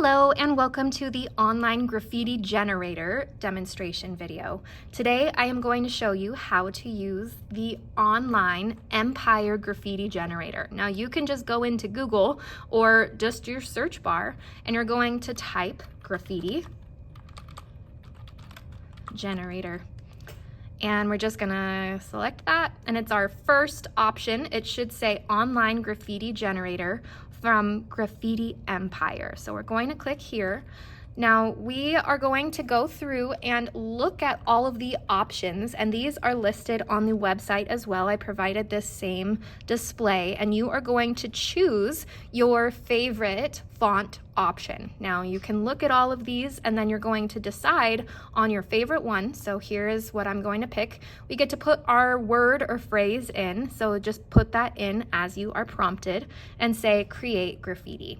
Hello and welcome to the online graffiti generator demonstration video. Today I am going to show you how to use the online Empire graffiti generator. Now you can just go into Google or just your search bar and you're going to type graffiti generator. And we're just gonna select that, and it's our first option. It should say online graffiti generator from Graffiti Empire. So we're going to click here. Now we are going to go through and look at all of the options, and these are listed on the website as well. I provided this same display, and you are going to choose your favorite font option. Now you can look at all of these and then you're going to decide on your favorite one. So here is what I'm going to pick. We get to put our word or phrase in, so just put that in as you are prompted and say create graffiti.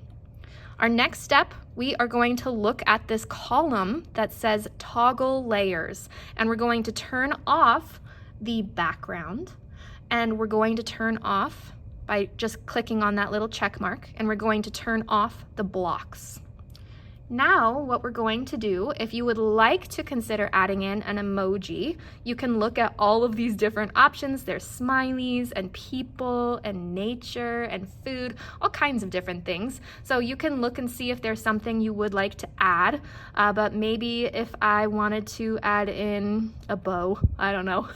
Our next step, we are going to look at this column that says toggle layers, and we're going to turn off the background, and we're going to turn off by just clicking on that little check mark, and we're going to turn off the blocks. Now what we're going to do, if you would like to consider adding in an emoji, you can look at all of these different options. There's smileys and people and nature and food, all kinds of different things. So you can look and see if there's something you would like to add, but maybe if I wanted to add in a bow, I don't know.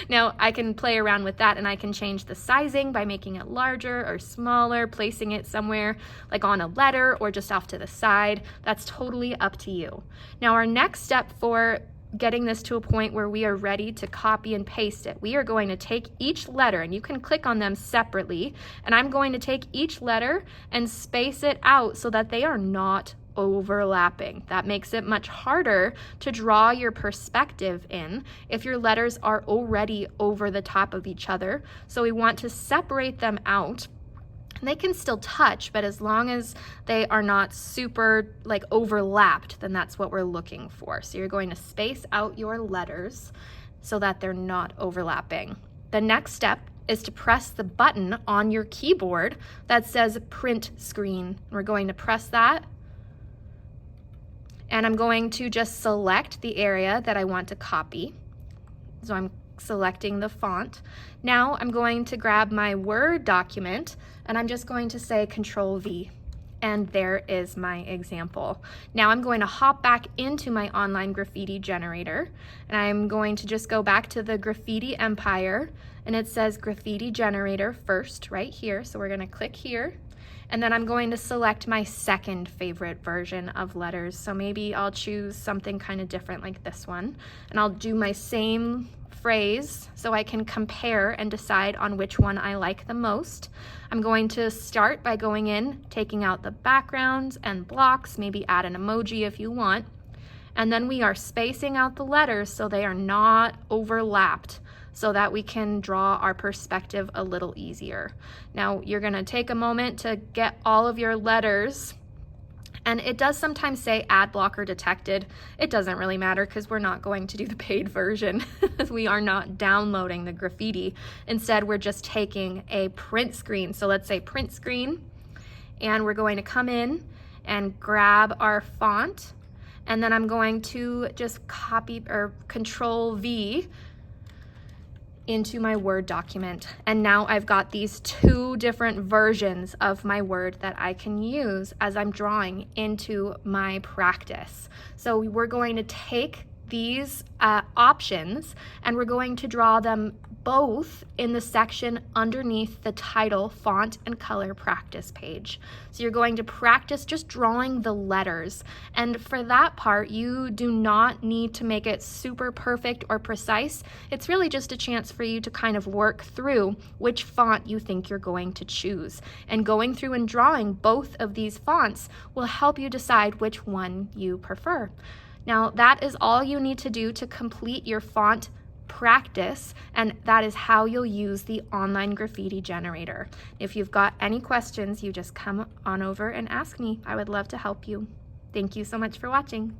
Now I can play around with that, and I can change the sizing by making it larger or smaller, placing it somewhere like on a letter or just off to the side. That's totally up to you. Now our next step for getting this to a point where we are ready to copy and paste it, we are going to take each letter, and you can click on them separately, and I'm going to take each letter and space it out so that they are not overlapping. That makes it much harder to draw your perspective in if your letters are already over the top of each other. So we want to separate them out. They can still touch, but as long as they are not super like overlapped, then that's what we're looking for. So you're going to space out your letters so that they're not overlapping. The next step is to press the button on your keyboard that says print screen. We're going to press that, and I'm going to just select the area that I want to copy. So I'm selecting the font. Now I'm going to grab my Word document, and I'm just going to say Control V, and there is my example. Now I'm going to hop back into my online graffiti generator, and I'm going to just go back to the Graffiti Empire, and it says graffiti generator first right here. So we're going to click here, and then I'm going to select my second favorite version of letters. So maybe I'll choose something kind of different like this one, and I'll do my same phrase so I can compare and decide on which one I like the most. I'm going to start by going in, taking out the backgrounds and blocks, maybe add an emoji if you want, and then we are spacing out the letters so they are not overlapped, so that we can draw our perspective a little easier. Now you're gonna take a moment to get all of your letters, and it does sometimes say ad blocker detected. It doesn't really matter because we're not going to do the paid version. We are not downloading the graffiti. Instead, we're just taking a print screen. So let's say print screen, and we're going to come in and grab our font, and then I'm going to just copy or Control V into my Word document. And now I've got these two different versions of my Word that I can use as I'm drawing into my practice. So we're going to take these options, and we're going to draw them both in the section underneath the title font and color practice page. So you're going to practice just drawing the letters, and for that part you do not need to make it super perfect or precise. It's really just a chance for you to kind of work through which font you think you're going to choose, and going through and drawing both of these fonts will help you decide which one you prefer. Now that is all you need to do to complete your font practice, and that is how you'll use the online graffiti generator. If you've got any questions, you just come on over and ask me. I would love to help you. Thank you so much for watching.